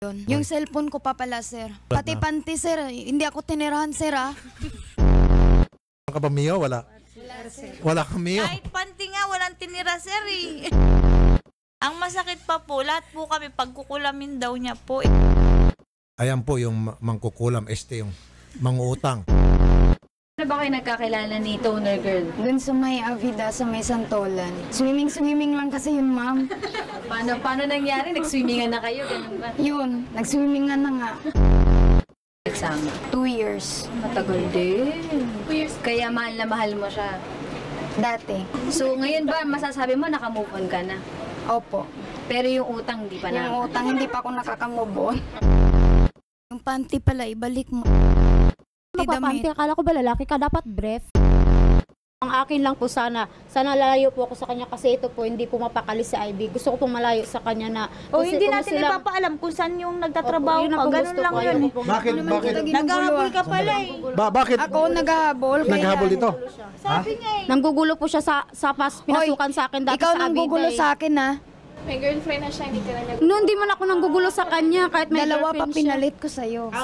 Yung cellphone ko pa pala, sir. Pati panty, sir. Hindi ako tinirahan, sir, ah. Wala ka ba, Mio? Wala. Wala ka, Mio. Kahit panty nga, walang tinira, sir, eh. Ang masakit pa po, lahat po kami pagkukulamin daw niya po. Ayan po yung mangkukulam. Yung mangutang. Ano ba kayo nagkakilala ni Toner Girl? Dun sa may Avida, sa may Santolan. Swimming lang kasi yun, ma'am. Paano nangyari? Nag-swimmingan na kayo? Ganun ba? Yun, nag-swimmingan na nga. Exam. 2 years. Matagal din. 2 years. Kaya mahal na mahal mo siya. Dati. So ngayon ba masasabi mo nakamove on ka na? Opo. Pero yung utang di pa na. Yung utang, hindi pa ako nakakamove on. Yung panty pala, ibalik mo. Magpapanty, akala ko ba lalaki ka, dapat brief. Ang akin lang po sana lalayo po ako sa kanya kasi ito po hindi po mapakali si Ivy. Gusto ko pong malayo sa kanya na O hindi natin ipapaalam kung saan yung nagtatrabaho Opo, yun ang pa. po Ganun gusto lang ko. yun. Ayoko pong- Bakit? Naghahabol ka pala eh. Bakit? Ako naghahabol. kaya- Naghahabol dito? Sabi niya eh. Nanggugulo po siya sa pinasukan sa akin dati Ikaw sa nang Avida. gugulo sa akin, ha? May girlfriend na siya, hindi ka na Noon di man ako nanggugulo sa kanya kahit may Dalawa pa girlfriend siya. pinalit ko sa'yo.